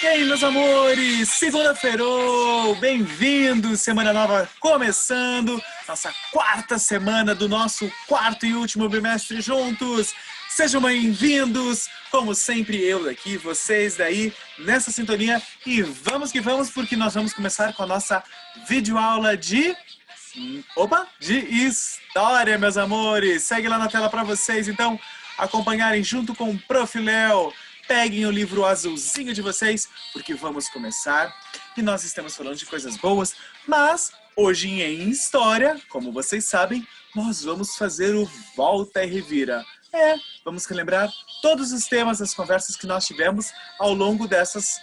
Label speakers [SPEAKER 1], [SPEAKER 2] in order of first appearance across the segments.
[SPEAKER 1] aí, meus amores? Segunda-feira! Bem-vindos! Semana nova começando. Nossa quarta semana do nosso quarto e último bimestre juntos. Sejam bem-vindos! Como sempre, eu daqui, vocês daí, nessa sintonia. E vamos que vamos, porque nós vamos começar com a nossa videoaula de... de história, meus amores! Segue lá na tela para vocês, então, acompanharem junto com o Prof. Léo. Peguem o livro azulzinho de vocês, porque vamos começar. E nós estamos falando de coisas boas, mas hoje em História, como vocês sabem, nós vamos fazer o Volta e Revira. Vamos relembrar todos os temas das conversas que nós tivemos ao longo dessas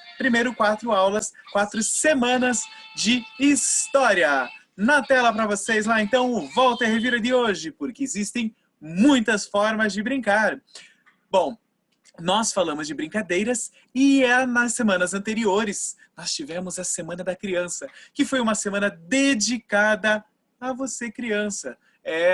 [SPEAKER 1] quatro semanas de História. Na tela para vocês lá, então, o Volta e Revira de hoje, porque existem muitas formas de brincar. Bom, nós falamos de brincadeiras e nas semanas anteriores nós tivemos a Semana da Criança, que foi uma semana dedicada a você, criança.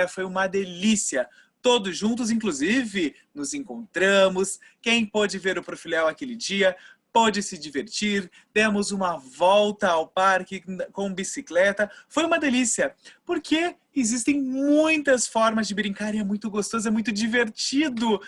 [SPEAKER 1] Foi uma delícia. Todos juntos, inclusive, nos encontramos. Quem pôde ver o Prof. Léo aquele dia pôde se divertir, demos uma volta ao parque com bicicleta. Foi uma delícia, porque existem muitas formas de brincar e é muito gostoso, é muito divertido.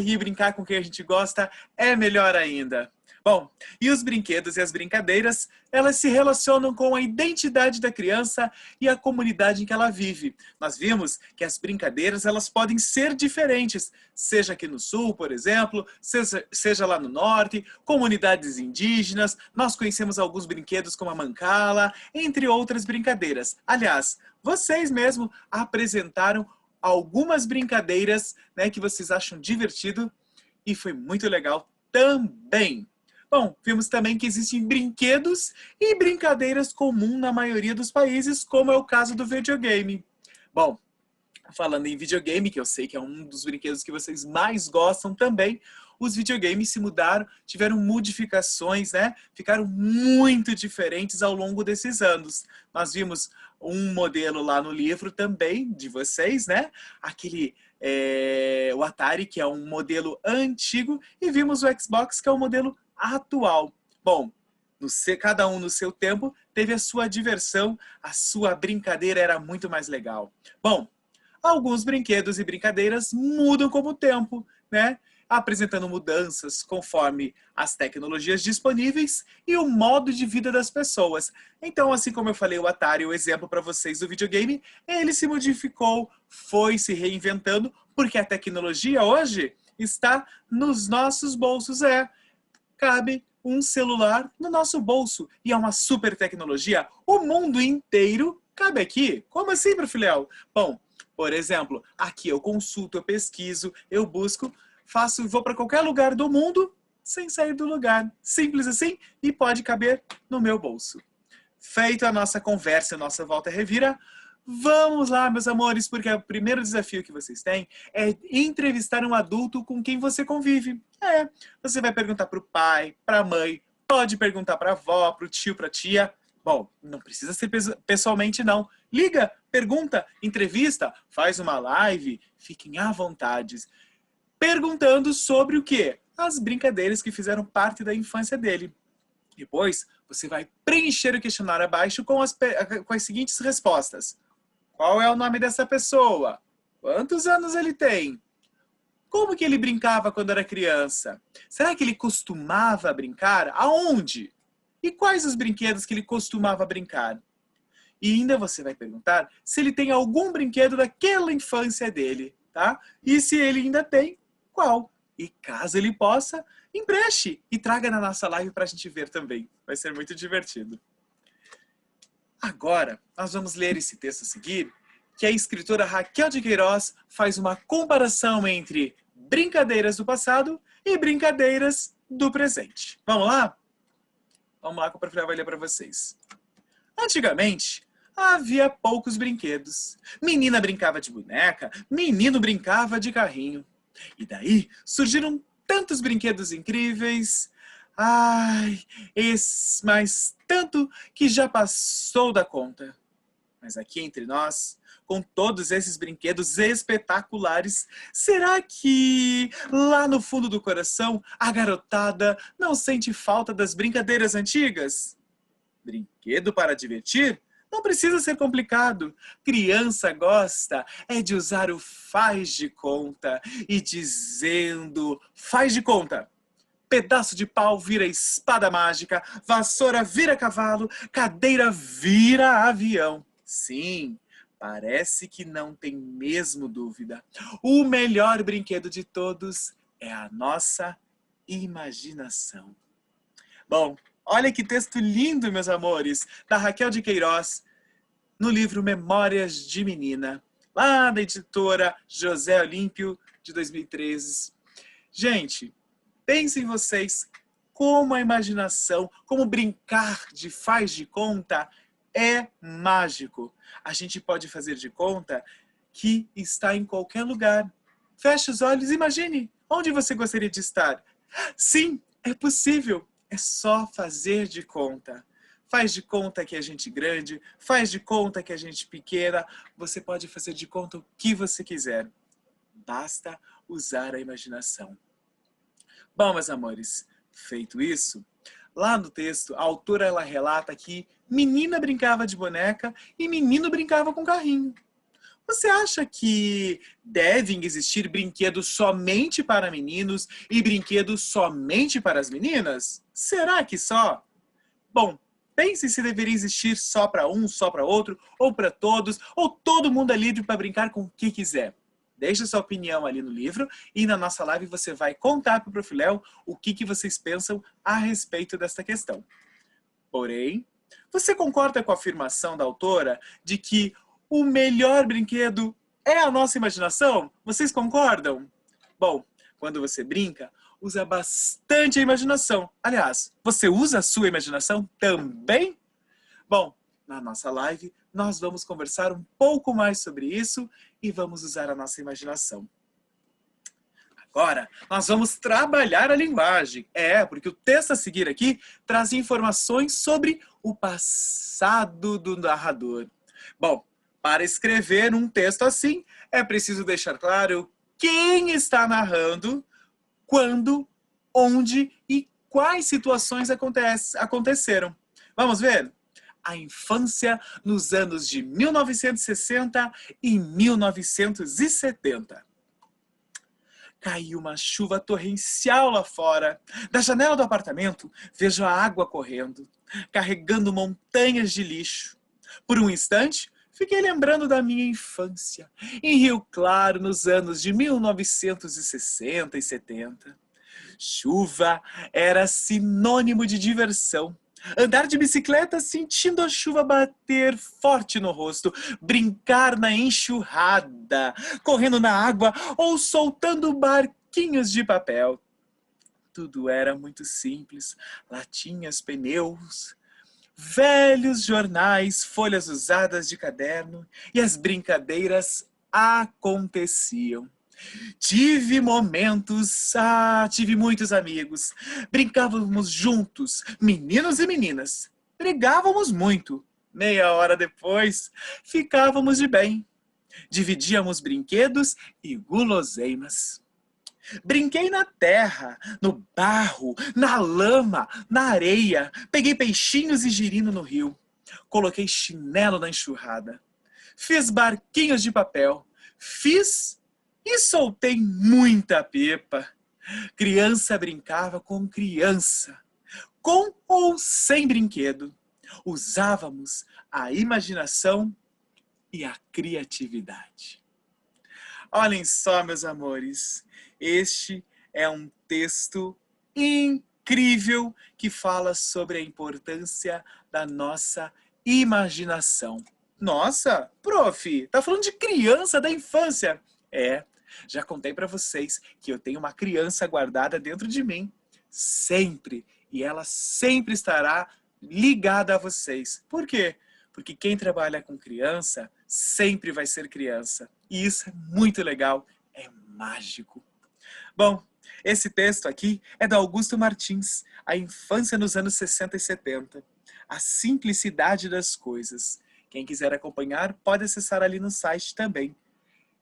[SPEAKER 1] E brincar com quem a gente gosta é melhor ainda. Bom, e os brinquedos e as brincadeiras, elas se relacionam com a identidade da criança e a comunidade em que ela vive. Nós vimos que as brincadeiras, elas podem ser diferentes, seja aqui no sul, por exemplo, seja lá no norte, comunidades indígenas, nós conhecemos alguns brinquedos como a mancala, entre outras brincadeiras. Aliás, vocês mesmo apresentaram algumas brincadeiras, né, que vocês acham divertido e foi muito legal também. Bom, vimos também que existem brinquedos e brincadeiras comuns na maioria dos países, como é o caso do videogame. Bom, falando em videogame, que eu sei que é um dos brinquedos que vocês mais gostam também, os videogames se mudaram, tiveram modificações, né? Ficaram muito diferentes ao longo desses anos. Nós vimos um modelo lá no livro também de vocês, né? O Atari, que é um modelo antigo, e vimos o Xbox, que é um modelo atual. Bom, cada um no seu tempo teve a sua diversão, a sua brincadeira era muito mais legal. Bom, alguns brinquedos e brincadeiras mudam com o tempo, né? Apresentando mudanças conforme as tecnologias disponíveis e o modo de vida das pessoas. Então, assim como eu falei, o Atari, o exemplo para vocês do videogame, ele se modificou, foi se reinventando, porque a tecnologia hoje está nos nossos bolsos. Cabe um celular no nosso bolso e é uma super tecnologia. O mundo inteiro cabe aqui. Como assim, Prof. Léo? Bom, por exemplo, aqui eu consulto, eu pesquiso, eu busco, vou para qualquer lugar do mundo sem sair do lugar. Simples assim e pode caber no meu bolso. Feita a nossa conversa, a nossa volta revira, vamos lá, meus amores, porque o primeiro desafio que vocês têm é entrevistar um adulto com quem você convive. Você vai perguntar para o pai, para a mãe, pode perguntar para a avó, para o tio, para a tia. Bom, não precisa ser pessoalmente, não. Liga, pergunta, entrevista, faz uma live, fiquem à vontade. Perguntando sobre o quê? As brincadeiras que fizeram parte da infância dele. Depois, você vai preencher o questionário abaixo com as seguintes respostas. Qual é o nome dessa pessoa? Quantos anos ele tem? Como que ele brincava quando era criança? Será que ele costumava brincar? Aonde? E quais os brinquedos que ele costumava brincar? E ainda você vai perguntar se ele tem algum brinquedo daquela infância dele, tá? E se ele ainda tem, qual? E caso ele possa, empreste e traga na nossa live para a gente ver também. Vai ser muito divertido. Agora, nós vamos ler esse texto a seguir, que a escritora Raquel de Queiroz faz uma comparação entre brincadeiras do passado e brincadeiras do presente. Vamos lá? Vamos lá que o Prof. Léo vai ler para vocês. Antigamente, havia poucos brinquedos. Menina brincava de boneca, menino brincava de carrinho. E daí surgiram tantos brinquedos incríveis. Mas tanto que já passou da conta. Mas aqui entre nós, com todos esses brinquedos espetaculares, será que lá no fundo do coração a garotada não sente falta das brincadeiras antigas? Brinquedo para divertir? Não precisa ser complicado. Criança gosta é de usar o faz de conta e dizendo faz de conta. Pedaço de pau vira espada mágica, vassoura vira cavalo, cadeira vira avião. Sim, parece que não tem mesmo dúvida. O melhor brinquedo de todos é a nossa imaginação. Bom, olha que texto lindo, meus amores, da Raquel de Queiroz, no livro Memórias de Menina, lá da editora José Olímpio, de 2013. Gente, pensem vocês como a imaginação, como brincar de faz de conta é mágico. A gente pode fazer de conta que está em qualquer lugar. Feche os olhos e imagine onde você gostaria de estar. Sim, é possível. É só fazer de conta. Faz de conta que é gente grande, faz de conta que é gente pequena. Você pode fazer de conta o que você quiser. Basta usar a imaginação. Bom, meus amores, feito isso, lá no texto, a autora ela relata que menina brincava de boneca e menino brincava com carrinho. Você acha que devem existir brinquedos somente para meninos e brinquedos somente para as meninas? Será que só? Bom, pense se deveria existir só para um, só para outro, ou para todos, ou todo mundo é livre para brincar com o que quiser. Deixe sua opinião ali no livro e na nossa live você vai contar para o Prof. Léo o que vocês pensam a respeito desta questão. Porém, você concorda com a afirmação da autora de que o melhor brinquedo é a nossa imaginação? Vocês concordam? Bom, quando você brinca, usa bastante a imaginação. Aliás, você usa a sua imaginação também? Bom, na nossa live, nós vamos conversar um pouco mais sobre isso e vamos usar a nossa imaginação. Agora, nós vamos trabalhar a linguagem. Porque o texto a seguir aqui traz informações sobre o passado do narrador. Bom, para escrever um texto assim, é preciso deixar claro quem está narrando, quando, onde e quais situações aconteceram. Vamos ver? A infância nos anos de 1960 e 1970. Caiu uma chuva torrencial lá fora. Da janela do apartamento, vejo a água correndo, carregando montanhas de lixo. Por um instante, fiquei lembrando da minha infância, em Rio Claro, nos anos de 1960 e 70. Chuva era sinônimo de diversão. Andar de bicicleta sentindo a chuva bater forte no rosto, brincar na enxurrada, correndo na água ou soltando barquinhos de papel. Tudo era muito simples, latinhas, pneus, velhos jornais, folhas usadas de caderno e as brincadeiras aconteciam. Tive muitos amigos. Brincávamos juntos, meninos e meninas. Brigávamos muito. Meia hora depois, ficávamos de bem. Dividíamos brinquedos e guloseimas. Brinquei na terra, no barro, na lama, na areia. Peguei peixinhos e girino no rio. Coloquei chinelo na enxurrada. Fiz barquinhos de papel. Fiz e soltei muita pepa. Criança brincava com criança, com ou sem brinquedo. Usávamos a imaginação e a criatividade. Olhem só, meus amores, este é um texto incrível que fala sobre a importância da nossa imaginação. Nossa, prof, tá falando de criança, da infância. Já contei para vocês que eu tenho uma criança guardada dentro de mim, sempre, e ela sempre estará ligada a vocês. Por quê? Porque quem trabalha com criança sempre vai ser criança. E isso é muito legal, é mágico. Bom, esse texto aqui é do Augusto Martins, A Infância nos anos 60 e 70. A simplicidade das coisas. Quem quiser acompanhar, pode acessar ali no site também.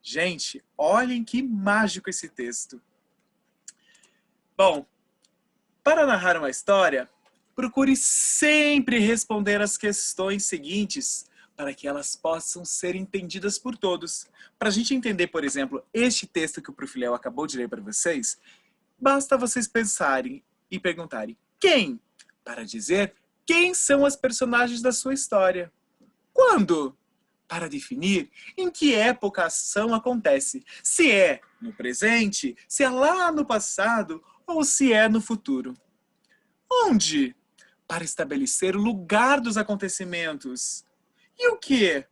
[SPEAKER 1] Gente, olhem que mágico esse texto. Bom, para narrar uma história, procure sempre responder as questões seguintes para que elas possam ser entendidas por todos. Para a gente entender, por exemplo, este texto que o Prof. Léo acabou de ler para vocês, basta vocês pensarem e perguntarem quem? Para dizer quem são as personagens da sua história. Quando? Para definir em que época a ação acontece. Se é no presente, se é lá no passado ou se é no futuro. Onde? Para estabelecer o lugar dos acontecimentos. E o que?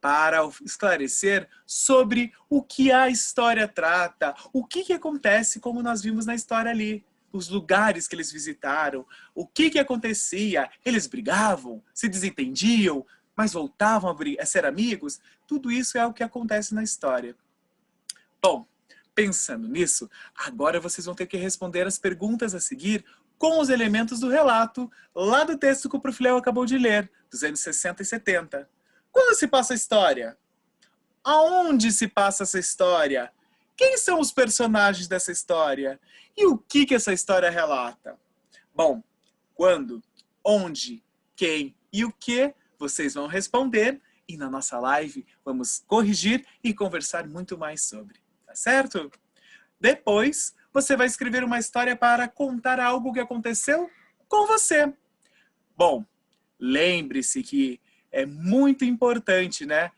[SPEAKER 1] Para esclarecer sobre o que a história trata, o que acontece como nós vimos na história ali. Os lugares que eles visitaram, o que acontecia, eles brigavam, se desentendiam, mas voltavam a ser amigos. Tudo isso é o que acontece na história. Bom, pensando nisso, agora vocês vão ter que responder as perguntas a seguir com os elementos do relato, lá do texto que o Prof. Léo acabou de ler, dos anos 60 e 70. Quando se passa a história? Aonde se passa essa história? Quem são os personagens dessa história? E o que essa história relata? Bom, quando, onde, quem e o que vocês vão responder e na nossa live vamos corrigir e conversar muito mais sobre, tá certo? Depois, você vai escrever uma história para contar algo que aconteceu com você. Bom, lembre-se que é muito importante, né?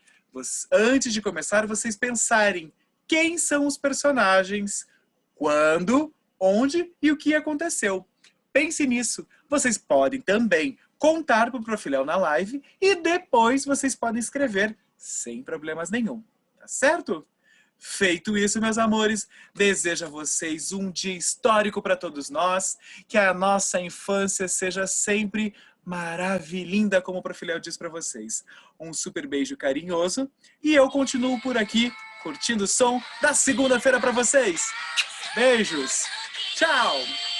[SPEAKER 1] Antes de começar, vocês pensarem quem são os personagens, quando, onde e o que aconteceu. Pense nisso. Vocês podem também contar para o Prof. Léo na live e depois vocês podem escrever sem problemas nenhum, tá certo? Feito isso, meus amores, desejo a vocês um dia histórico para todos nós, que a nossa infância seja sempre maravilhinda, como o Prof. Léo diz para vocês. Um super beijo carinhoso e eu continuo por aqui curtindo o som da segunda-feira para vocês. Beijos! Tchau!